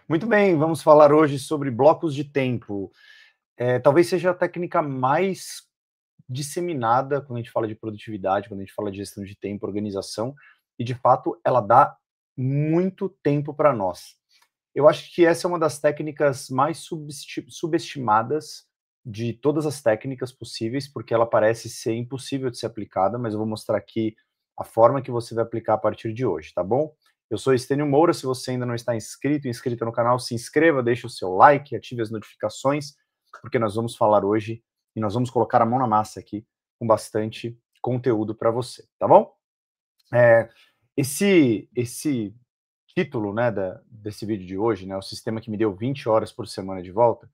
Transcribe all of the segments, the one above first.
Muito bem, vamos falar hoje sobre blocos de tempo. Talvez seja a técnica mais disseminada quando a gente fala de produtividade, quando a gente fala de gestão de tempo, organização, e de fato ela dá muito tempo para nós. Eu acho que essa é uma das técnicas mais subestimadas de todas as técnicas possíveis, porque ela parece ser impossível de ser aplicada, mas eu vou mostrar aqui a forma que você vai aplicar a partir de hoje, tá bom? Eu sou Estênio Moura, se você ainda não está inscrito no canal, se inscreva, deixe o seu like, ative as notificações, porque nós vamos falar hoje e nós vamos colocar a mão na massa aqui com bastante conteúdo para você, tá bom? Esse título, né, desse vídeo de hoje, né, o sistema que me deu 20 horas por semana de volta,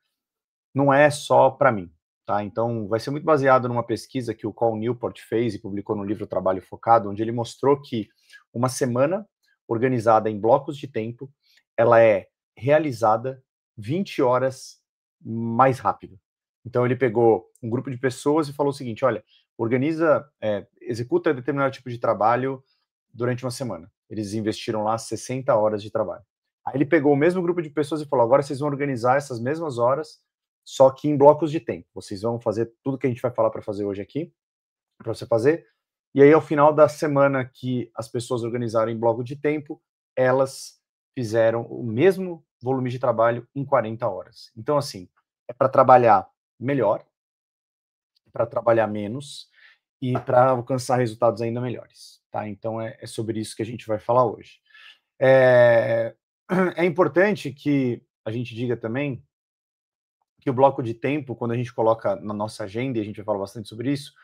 não é só para mim, tá? Então, vai ser muito baseado numa pesquisa que o Cal Newport fez e publicou no livro Trabalho Focado, onde ele mostrou que uma semana organizada em blocos de tempo, ela é realizada 20 horas mais rápido. Então, ele pegou um grupo de pessoas e falou o seguinte: olha, executa determinado tipo de trabalho durante uma semana. Eles investiram lá 60 horas de trabalho. Aí ele pegou o mesmo grupo de pessoas e falou: agora vocês vão organizar essas mesmas horas, só que em blocos de tempo. Vocês vão fazer tudo que a gente vai falar para fazer hoje aqui, para você fazer. E aí, ao final da semana que as pessoas organizaram em bloco de tempo, elas fizeram o mesmo volume de trabalho em 40 horas. Então, assim, é para trabalhar melhor, para trabalhar menos e para alcançar resultados ainda melhores, tá? Então, é sobre isso que a gente vai falar hoje. É, é importante que a gente diga também que o bloco de tempo, quando a gente coloca na nossa agenda, e a gente vai falar bastante sobre isso,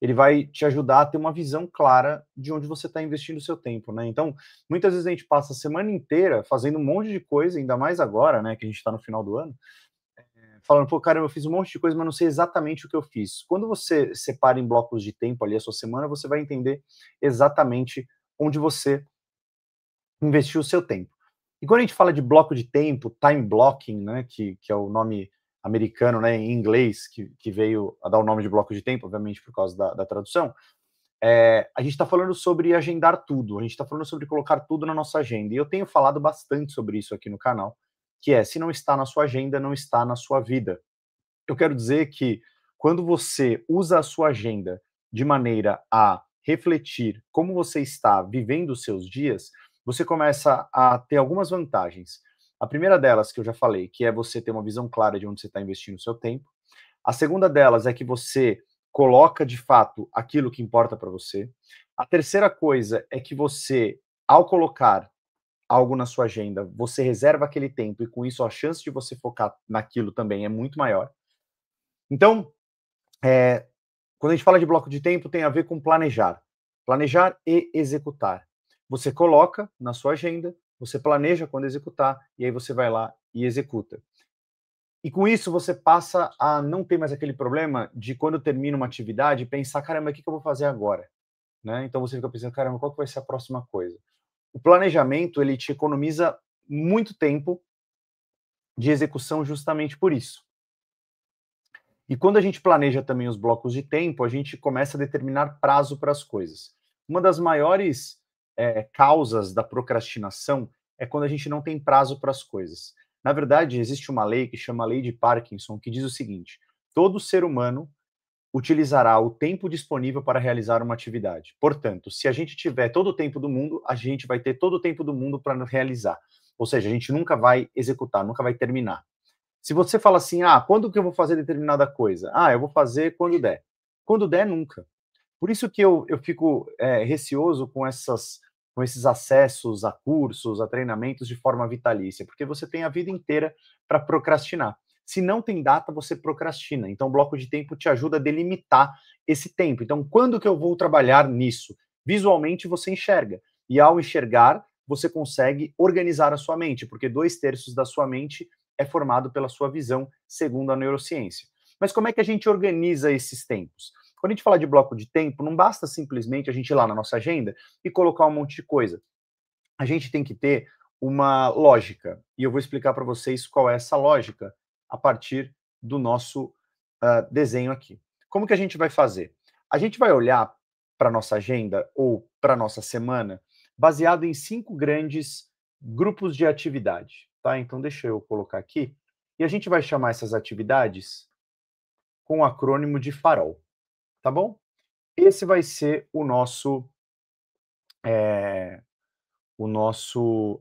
ele vai te ajudar a ter uma visão clara de onde você está investindo o seu tempo, né? Então, muitas vezes a gente passa a semana inteira fazendo um monte de coisa, ainda mais agora, né, que a gente está no final do ano, falando, pô, cara, eu fiz um monte de coisa, mas não sei exatamente o que eu fiz. Quando você separa em blocos de tempo ali a sua semana, você vai entender exatamente onde você investiu o seu tempo. E quando a gente fala de bloco de tempo, time blocking, né, que é o nome americano, né, em inglês, que veio a dar o nome de bloco de tempo, obviamente por causa da tradução, a gente está falando sobre agendar tudo, a gente está falando sobre colocar tudo na nossa agenda. E eu tenho falado bastante sobre isso aqui no canal, que é, se não está na sua agenda, não está na sua vida. Eu quero dizer que quando você usa a sua agenda de maneira a refletir como você está vivendo os seus dias, você começa a ter algumas vantagens. A primeira delas, que eu já falei, que é você ter uma visão clara de onde você está investindo o seu tempo. A segunda delas é que você coloca de fato aquilo que importa para você. A terceira coisa é que você, ao colocar algo na sua agenda, você reserva aquele tempo e com isso a chance de você focar naquilo também é muito maior. Então, quando a gente fala de bloco de tempo, tem a ver com planejar. Planejar e executar. Você coloca na sua agenda, você planeja quando executar, e aí você vai lá e executa. E com isso você passa a não ter mais aquele problema de quando termina uma atividade, pensar, caramba, o que eu vou fazer agora? Né? Então você fica pensando, caramba, qual que vai ser a próxima coisa? O planejamento, ele te economiza muito tempo de execução justamente por isso. E quando a gente planeja também os blocos de tempo, a gente começa a determinar prazo para as coisas. Uma das maiores causas da procrastinação é quando a gente não tem prazo para as coisas. Na verdade, existe uma lei que chama a Lei de Parkinson, que diz o seguinte: todo ser humano utilizará o tempo disponível para realizar uma atividade. Portanto, se a gente tiver todo o tempo do mundo, a gente vai ter todo o tempo do mundo para realizar. Ou seja, a gente nunca vai executar, nunca vai terminar. Se você fala assim, quando que eu vou fazer determinada coisa? Eu vou fazer quando der. Quando der, nunca. Por isso que eu fico receoso com esses acessos a cursos, a treinamentos de forma vitalícia, porque você tem a vida inteira para procrastinar. Se não tem data, você procrastina. Então, o bloco de tempo te ajuda a delimitar esse tempo. Então, quando que eu vou trabalhar nisso? Visualmente, você enxerga. E ao enxergar, você consegue organizar a sua mente, porque 2/3 da sua mente é formado pela sua visão, segundo a neurociência. Mas como é que a gente organiza esses tempos? Quando a gente fala de bloco de tempo, não basta simplesmente a gente ir lá na nossa agenda e colocar um monte de coisa. A gente tem que ter uma lógica. E eu vou explicar para vocês qual é essa lógica a partir do nosso desenho aqui. Como que a gente vai fazer? A gente vai olhar para a nossa agenda ou para a nossa semana baseado em 5 grandes grupos de atividade. tá? Então deixa eu colocar aqui. E a gente vai chamar essas atividades com o acrônimo de farol, tá bom? Esse vai ser o nosso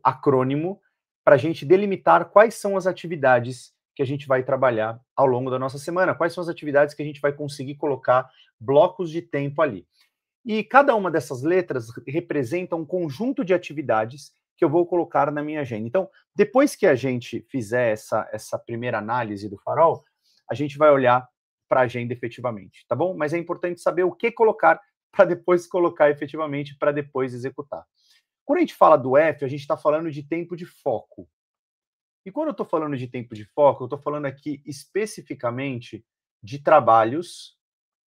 acrônimo para a gente delimitar quais são as atividades que a gente vai trabalhar ao longo da nossa semana, quais são as atividades que a gente vai conseguir colocar blocos de tempo ali. E cada uma dessas letras representa um conjunto de atividades que eu vou colocar na minha agenda. Então, depois que a gente fizer essa primeira análise do farol, a gente vai olhar para a agenda efetivamente, tá bom? Mas é importante saber o que colocar para depois colocar efetivamente, para depois executar. Quando a gente fala do F, a gente está falando de tempo de foco. E quando eu estou falando de tempo de foco, eu estou falando aqui especificamente de trabalhos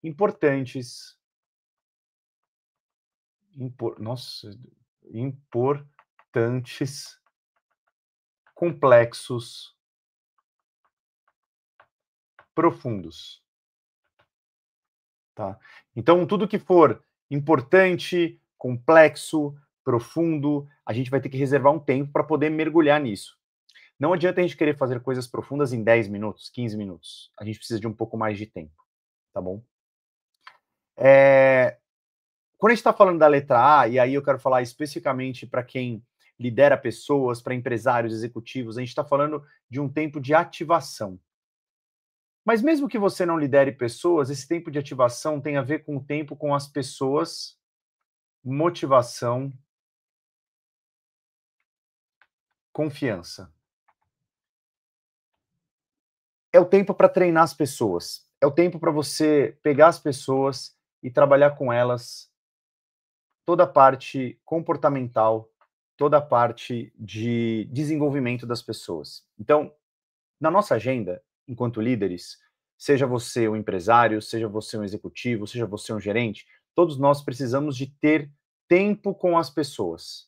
importantes, importantes, complexos, profundos. Tá? Então, tudo que for importante, complexo, profundo, a gente vai ter que reservar um tempo para poder mergulhar nisso. Não adianta a gente querer fazer coisas profundas em 10 minutos, 15 minutos. A gente precisa de um pouco mais de tempo, tá bom? Quando a gente está falando da letra A, e aí eu quero falar especificamente para quem lidera pessoas, para empresários, executivos, a gente está falando de um tempo de ativação. Mas mesmo que você não lidere pessoas, esse tempo de ativação tem a ver com o tempo com as pessoas, motivação, confiança. É o tempo para treinar as pessoas. É o tempo para você pegar as pessoas e trabalhar com elas toda a parte comportamental, toda a parte de desenvolvimento das pessoas. Então, na nossa agenda, enquanto líderes, seja você um empresário, seja você um executivo, seja você um gerente, todos nós precisamos de ter tempo com as pessoas.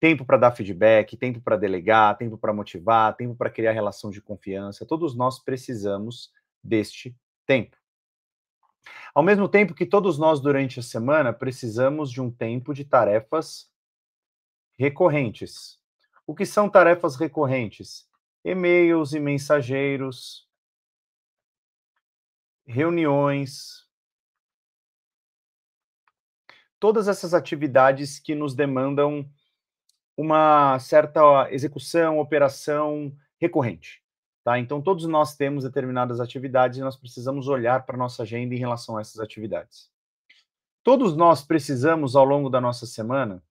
Tempo para dar feedback, tempo para delegar, tempo para motivar, tempo para criar relação de confiança. Todos nós precisamos deste tempo. Ao mesmo tempo que todos nós, durante a semana, precisamos de um tempo de tarefas recorrentes. O que são tarefas recorrentes? E-mails e mensageiros, reuniões, todas essas atividades que nos demandam uma certa execução, operação recorrente. Tá? Então, todos nós temos determinadas atividades e nós precisamos olhar para a nossa agenda em relação a essas atividades. Todos nós precisamos, ao longo da nossa semana,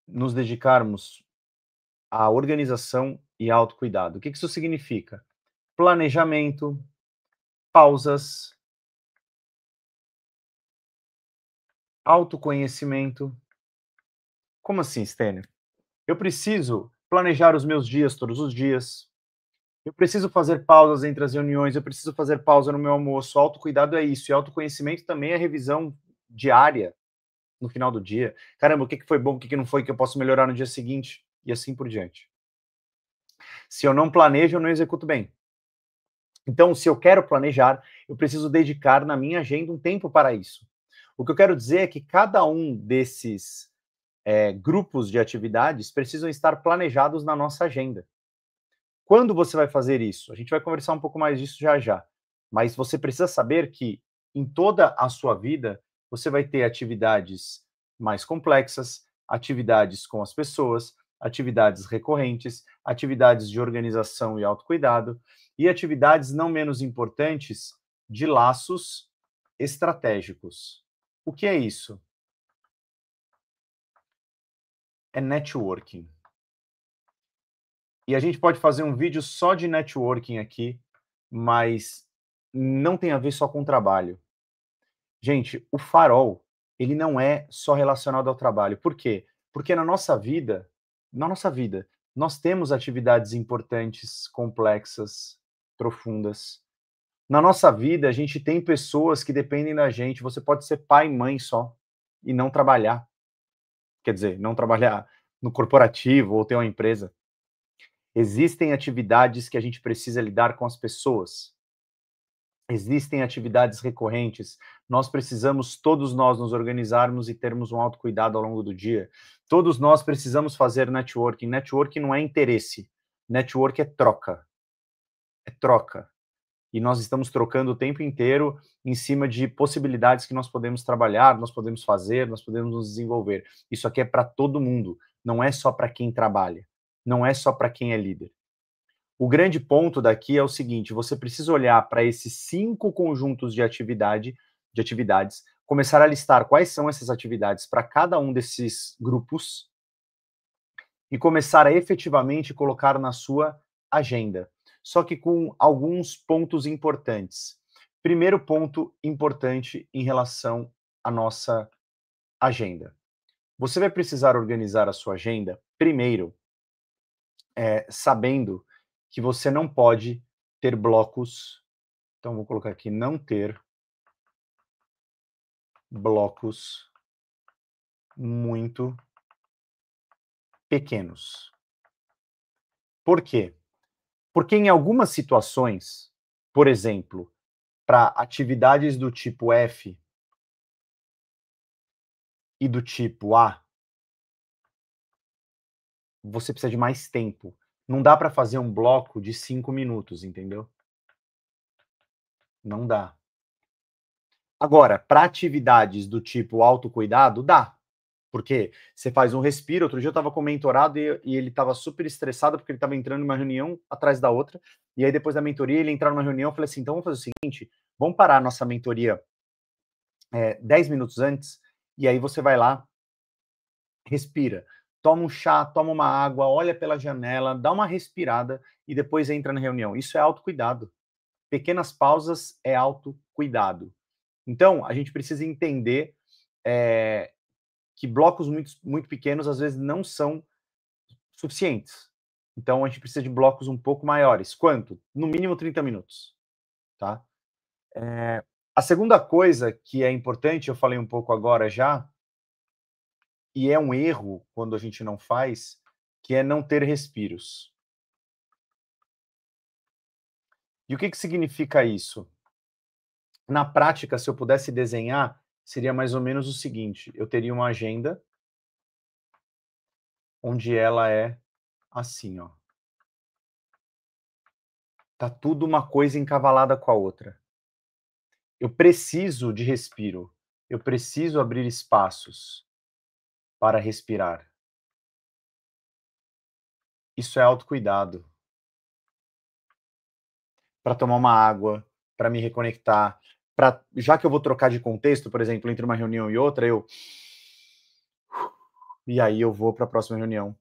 nos dedicarmos à organização e autocuidado. O que isso significa? Planejamento, pausas, autoconhecimento. Como assim, Stênio? Eu preciso planejar os meus dias todos os dias. Eu preciso fazer pausas entre as reuniões, eu preciso fazer pausa no meu almoço. Autocuidado é isso, e autoconhecimento também é revisão diária no final do dia. Caramba, o que foi bom, o que não foi, que eu posso melhorar no dia seguinte, e assim por diante. Se eu não planejo, eu não executo bem. Então, se eu quero planejar, eu preciso dedicar na minha agenda um tempo para isso. O que eu quero dizer é que cada um desses grupos de atividades precisam estar planejados na nossa agenda. Quando você vai fazer isso? A gente vai conversar um pouco mais disso já já. Mas você precisa saber que em toda a sua vida, você vai ter atividades mais complexas, atividades com as pessoas, atividades recorrentes, atividades de organização e autocuidado, e atividades não menos importantes de laços estratégicos. O que é isso? É networking. E a gente pode fazer um vídeo só de networking aqui, mas não tem a ver só com trabalho. Gente, o farol, ele não é só relacionado ao trabalho. Por quê? Porque na nossa vida, nós temos atividades importantes, complexas, profundas. Na nossa vida, a gente tem pessoas que dependem da gente. Você pode ser pai e mãe só e não trabalhar. Quer dizer, não trabalhar no corporativo ou ter uma empresa. Existem atividades que a gente precisa lidar com as pessoas. existem atividades recorrentes, nós precisamos, todos nós, nos organizarmos e termos um autocuidado ao longo do dia. Todos nós precisamos fazer networking. Networking não é interesse, network é troca. É troca. E nós estamos trocando o tempo inteiro em cima de possibilidades que nós podemos trabalhar, nós podemos fazer, nós podemos nos desenvolver. Isso aqui é para todo mundo, não é só para quem trabalha, não é só para quem é líder. O grande ponto daqui é o seguinte: você precisa olhar para esses 5 conjuntos de atividades, começar a listar quais são essas atividades para cada um desses grupos e começar a efetivamente colocar na sua agenda. Só que com alguns pontos importantes. Primeiro ponto importante em relação à nossa agenda. Você vai precisar organizar a sua agenda, primeiro, sabendo que você não pode ter blocos. Então, vou colocar aqui, não ter blocos muito pequenos. Por quê? Porque em algumas situações, por exemplo, para atividades do tipo F e do tipo A, você precisa de mais tempo. Não dá para fazer um bloco de 5 minutos, entendeu? Não dá. Agora, para atividades do tipo autocuidado, dá. Porque você faz um respiro. Outro dia eu estava com o mentorado e ele estava super estressado porque ele estava entrando numa reunião atrás da outra. E aí, depois da mentoria, ele entrou numa reunião. Eu falei assim: então vamos fazer o seguinte, vamos parar a nossa mentoria 10 minutos antes. E aí você vai lá, respira, toma um chá, toma uma água, olha pela janela, dá uma respirada e depois entra na reunião. Isso é autocuidado. Pequenas pausas é autocuidado. Então, a gente precisa entender que blocos muito pequenos às vezes não são suficientes. Então, a gente precisa de blocos um pouco maiores. Quanto? No mínimo 30 minutos. Tá? A segunda coisa que é importante, eu falei um pouco agora já, e é um erro quando a gente não faz, que é não ter respiros. E o que significa isso? Na prática, se eu pudesse desenhar, seria mais ou menos o seguinte: eu teria uma agenda onde ela é assim, ó. Tá tudo uma coisa encavalada com a outra. Eu preciso de respiro. Eu preciso abrir espaços para respirar. Isso é autocuidado. Para tomar uma água, para me reconectar, já que eu vou trocar de contexto, por exemplo, entre uma reunião e outra, e aí eu vou para a próxima reunião.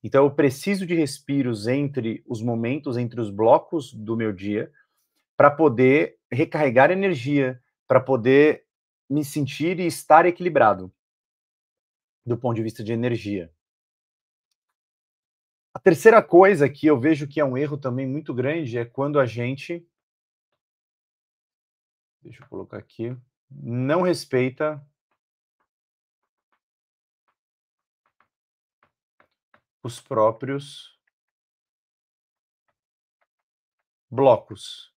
Então eu preciso de respiros entre os momentos, entre os blocos do meu dia, para poder recarregar energia, para poder me sentir e estar equilibrado do ponto de vista de energia. A terceira coisa que eu vejo que é um erro também muito grande é quando a gente, deixa eu colocar aqui, não respeita os próprios blocos.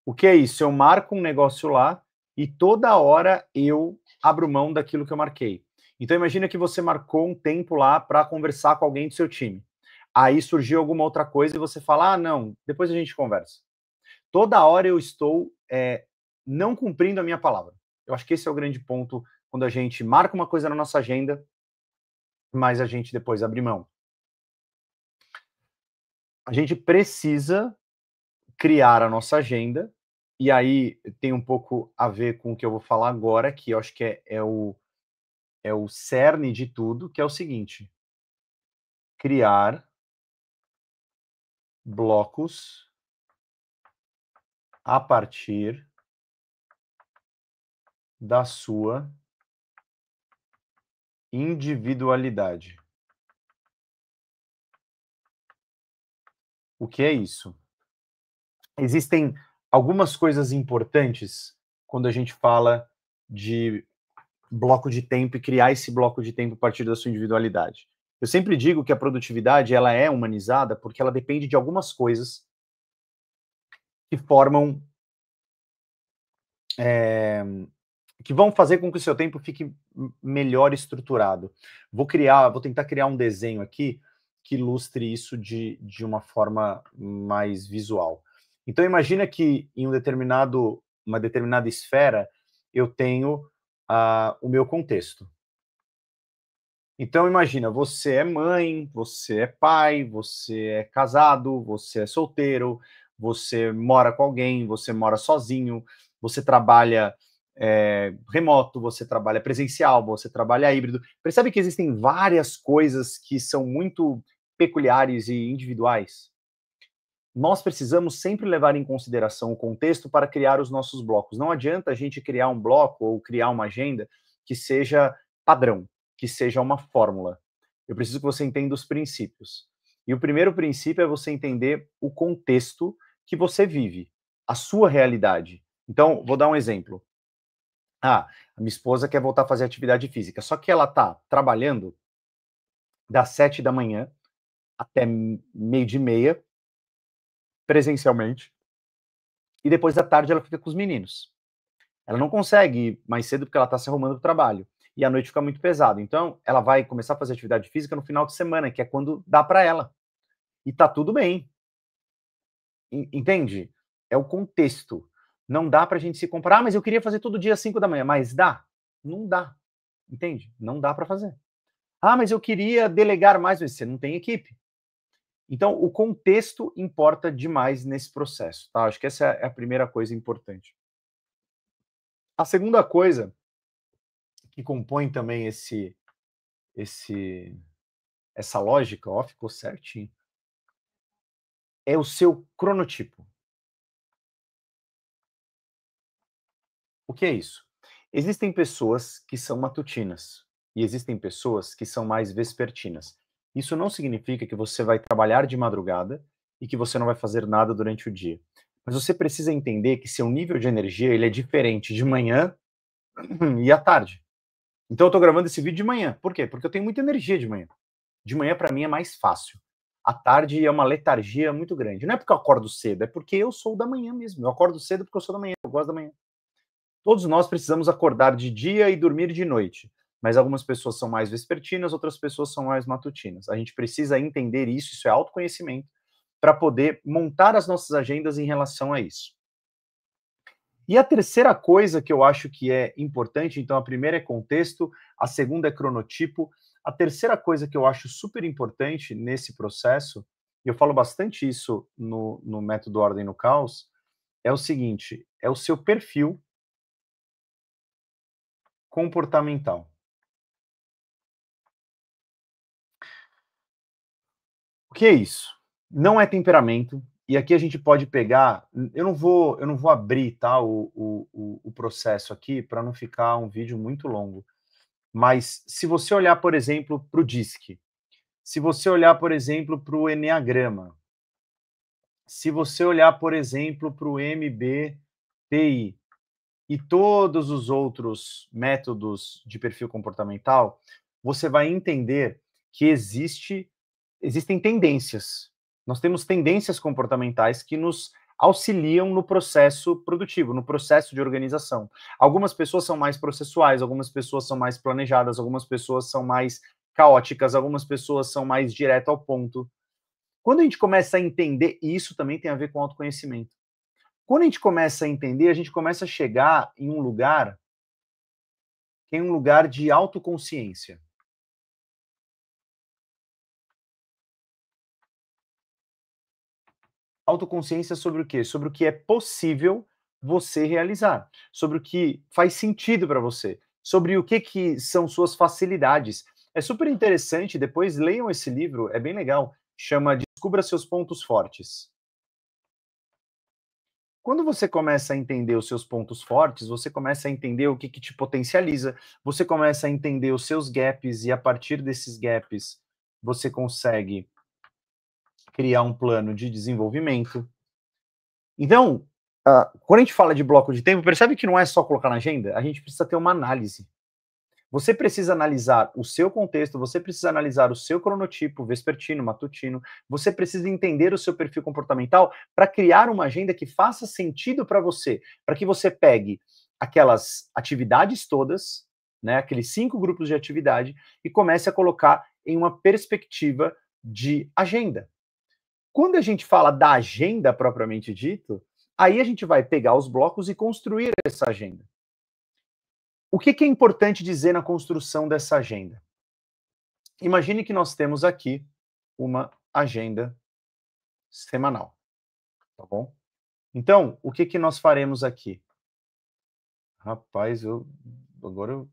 O que é isso? Eu marco um negócio lá e toda hora eu abro mão daquilo que eu marquei. Então imagina que você marcou um tempo lá para conversar com alguém do seu time. Aí surgiu alguma outra coisa e você fala: ah, não, depois a gente conversa. Toda hora eu estou não cumprindo a minha palavra. Eu acho que esse é o grande ponto quando a gente marca uma coisa na nossa agenda, mas a gente depois abre mão. A gente precisa criar a nossa agenda, e aí tem um pouco a ver com o que eu vou falar agora, que eu acho que é o cerne de tudo, que é o seguinte: criar blocos a partir da sua individualidade. O que é isso? Existem algumas coisas importantes quando a gente fala de bloco de tempo e criar esse bloco de tempo a partir da sua individualidade. Eu sempre digo que a produtividade ela é humanizada porque ela depende de algumas coisas que formam que vão fazer com que o seu tempo fique melhor estruturado. Vou tentar criar um desenho aqui que ilustre isso de uma forma mais visual. Então imagina que em uma determinada esfera eu tenho o meu contexto. Então imagina, você é mãe, você é pai, você é casado, você é solteiro, você mora com alguém, você mora sozinho, você trabalha remoto, você trabalha presencial, você trabalha híbrido. Percebe que existem várias coisas que são muito peculiares e individuais? Nós precisamos sempre levar em consideração o contexto para criar os nossos blocos. Não adianta a gente criar um bloco ou criar uma agenda que seja padrão, que seja uma fórmula. Eu preciso que você entenda os princípios. E o primeiro princípio é você entender o contexto que você vive, a sua realidade. Então, vou dar um exemplo. A minha esposa quer voltar a fazer atividade física, só que ela está trabalhando das 7 da manhã até meio-dia e meia, presencialmente, e depois da tarde ela fica com os meninos. Ela não consegue ir mais cedo porque ela está se arrumando para o trabalho. E a noite fica muito pesado. Então, ela vai começar a fazer atividade física no final de semana, que é quando dá para ela. E tá tudo bem. Entende? É o contexto. Não dá para a gente se comparar, mas eu queria fazer todo dia às 5 da manhã. Mas dá? Não dá. Entende? Não dá para fazer. Mas eu queria delegar mais, mas você não tem equipe. Então, o contexto importa demais nesse processo, tá? Acho que essa é a primeira coisa importante. A segunda coisa que compõe também essa lógica, ó, ficou certinho, é o seu cronotipo. O que é isso? Existem pessoas que são matutinas e existem pessoas que são mais vespertinas. Isso não significa que você vai trabalhar de madrugada e que você não vai fazer nada durante o dia. Mas você precisa entender que seu nível de energia ele é diferente de manhã e à tarde. Então eu estou gravando esse vídeo de manhã. Por quê? Porque eu tenho muita energia de manhã. De manhã, para mim, é mais fácil. À tarde é uma letargia muito grande. Não é porque eu acordo cedo, é porque eu sou da manhã mesmo. Eu acordo cedo porque eu sou da manhã, eu gosto da manhã. Todos nós precisamos acordar de dia e dormir de noite. Mas algumas pessoas são mais vespertinas, outras pessoas são mais matutinas. A gente precisa entender isso é autoconhecimento, para poder montar as nossas agendas em relação a isso. E a terceira coisa que eu acho que é importante, então a primeira é contexto, a segunda é cronotipo, a terceira coisa que eu acho super importante nesse processo, e eu falo bastante isso no método Ordem no Caos, é o seguinte, é o seu perfil comportamental. O que é isso? Não é temperamento, e aqui a gente pode pegar, eu não vou abrir, tá, o processo aqui, para não ficar um vídeo muito longo, mas se você olhar, por exemplo, para o DISC, se você olhar, por exemplo, para o Eneagrama, se você olhar, por exemplo, para o MBTI e todos os outros métodos de perfil comportamental, você vai entender que existem tendências. Nós temos tendências comportamentais que nos auxiliam no processo produtivo, no processo de organização. Algumas pessoas são mais processuais, algumas pessoas são mais planejadas, algumas pessoas são mais caóticas, algumas pessoas são mais direto ao ponto. Quando a gente começa a entender, e isso também tem a ver com autoconhecimento. Quando a gente começa a entender, a gente começa a chegar em um lugar que é um lugar de autoconsciência. Autoconsciência sobre o quê? Sobre o que é possível você realizar, sobre o que faz sentido para você, sobre o que são suas facilidades. É super interessante, depois leiam esse livro, é bem legal, chama Descubra Seus Pontos Fortes. Quando você começa a entender os seus pontos fortes, você começa a entender o que te potencializa, você começa a entender os seus gaps, e a partir desses gaps, você consegue criar um plano de desenvolvimento. Então, quando a gente fala de bloco de tempo, percebe que não é só colocar na agenda? A gente precisa ter uma análise. Você precisa analisar o seu contexto, você precisa analisar o seu cronotipo, vespertino, matutino, você precisa entender o seu perfil comportamental para criar uma agenda que faça sentido para você, para que você pegue aquelas atividades todas, né, aqueles 5 grupos de atividade, e comece a colocar em uma perspectiva de agenda. Quando a gente fala da agenda propriamente dito, aí a gente vai pegar os blocos e construir essa agenda. O que é importante dizer na construção dessa agenda? Imagine que nós temos aqui uma agenda semanal, tá bom? Então, o que nós faremos aqui? Rapaz, agora eu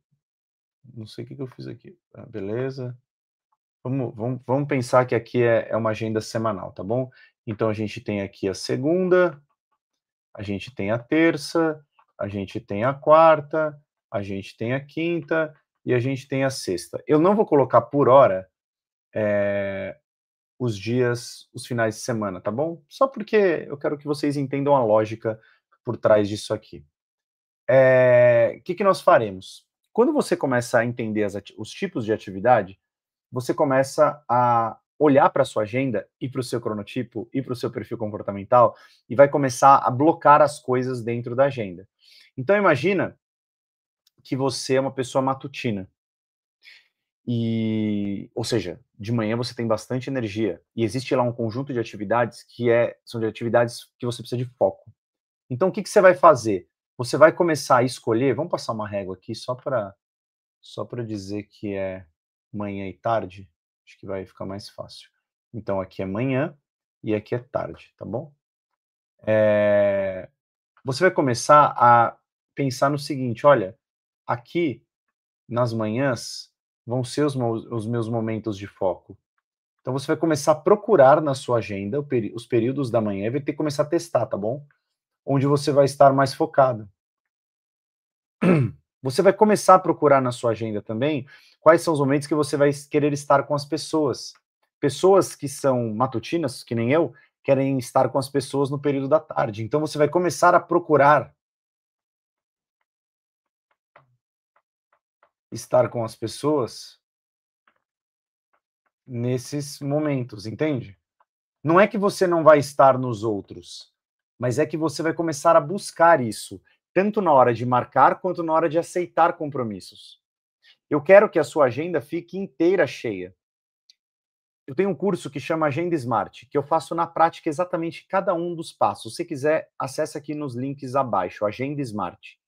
não sei o que eu fiz aqui. Ah, beleza. Vamos pensar que aqui é uma agenda semanal, tá bom? Então, a gente tem aqui a segunda, a gente tem a terça, a gente tem a quarta, a gente tem a quinta e a gente tem a sexta. Eu não vou colocar por hora os dias, os finais de semana, tá bom? Só porque eu quero que vocês entendam a lógica por trás disso aqui. O que nós faremos? Quando você começa a entender os tipos de atividade, você começa a olhar para a sua agenda e para o seu cronotipo e para o seu perfil comportamental e vai começar a blocar as coisas dentro da agenda. Então imagina que você é uma pessoa matutina. Ou seja, de manhã você tem bastante energia e existe lá um conjunto de atividades são de atividades que você precisa de foco. Então o que você vai fazer? Você vai começar a escolher, vamos passar uma régua aqui só para dizer que é manhã e tarde, acho que vai ficar mais fácil. Então aqui é manhã e aqui é tarde, tá bom? Você vai começar a pensar no seguinte, olha, aqui nas manhãs vão ser os meus momentos de foco. Então você vai começar a procurar na sua agenda os períodos da manhã e vai ter que começar a testar, tá bom? Onde você vai estar mais focado. Você vai começar a procurar na sua agenda também quais são os momentos que você vai querer estar com as pessoas. Pessoas que são matutinas, que nem eu, querem estar com as pessoas no período da tarde. Então você vai começar a procurar estar com as pessoas nesses momentos, entende? Não é que você não vai estar nos outros, mas é que você vai começar a buscar isso, tanto na hora de marcar quanto na hora de aceitar compromissos. Eu quero que a sua agenda fique inteira cheia. Eu tenho um curso que chama Agenda Smart, que eu faço na prática exatamente cada um dos passos. Se quiser, acesse aqui nos links abaixo, Agenda Smart.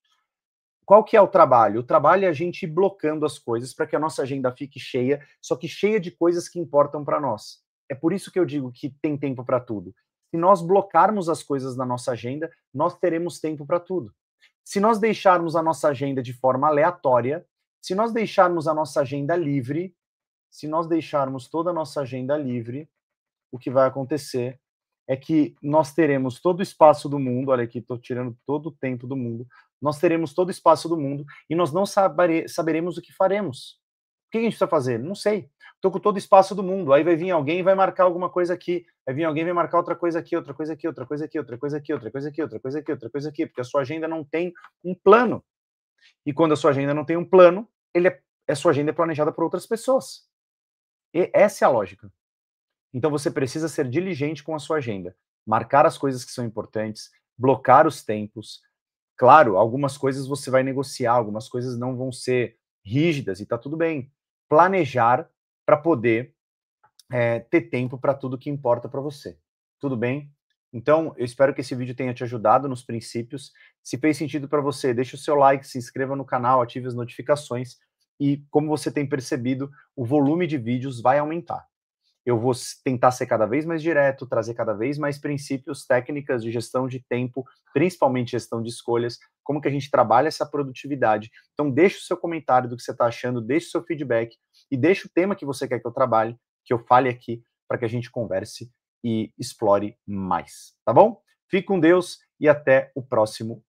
Qual que é o trabalho? O trabalho é a gente ir blocando as coisas para que a nossa agenda fique cheia, só que cheia de coisas que importam para nós. É por isso que eu digo que tem tempo para tudo. Se nós blocarmos as coisas na nossa agenda, nós teremos tempo para tudo. Se nós deixarmos a nossa agenda de forma aleatória, se nós deixarmos a nossa agenda livre, se nós deixarmos toda a nossa agenda livre, o que vai acontecer é que nós teremos todo o espaço do mundo, olha aqui, estou tirando todo o tempo do mundo, nós teremos todo o espaço do mundo e nós não saberemos o que faremos. O que a gente precisa fazer? Não sei. Estou com todo o espaço do mundo, aí vai vir alguém e vai marcar alguma coisa aqui, vai vir alguém e vai marcar outra coisa aqui, outra coisa aqui, outra coisa aqui, outra coisa aqui, outra coisa aqui, outra coisa aqui, outra coisa aqui, porque a sua agenda não tem um plano. E quando a sua agenda não tem um plano, a sua agenda é planejada por outras pessoas. E essa é a lógica. Então você precisa ser diligente com a sua agenda, marcar as coisas que são importantes, blocar os tempos. Claro, algumas coisas você vai negociar, algumas coisas não vão ser rígidas e tá tudo bem. Planejar para poder ter tempo para tudo que importa para você. Tudo bem? Então, eu espero que esse vídeo tenha te ajudado nos princípios. Se fez sentido para você, deixe o seu like, se inscreva no canal, ative as notificações e, como você tem percebido, o volume de vídeos vai aumentar. Eu vou tentar ser cada vez mais direto, trazer cada vez mais princípios, técnicas de gestão de tempo, principalmente gestão de escolhas, como que a gente trabalha essa produtividade. Então deixa o seu comentário do que você está achando, deixa o seu feedback e deixa o tema que você quer que eu trabalhe, que eu fale aqui, para que a gente converse e explore mais, tá bom? Fique com Deus e até o próximo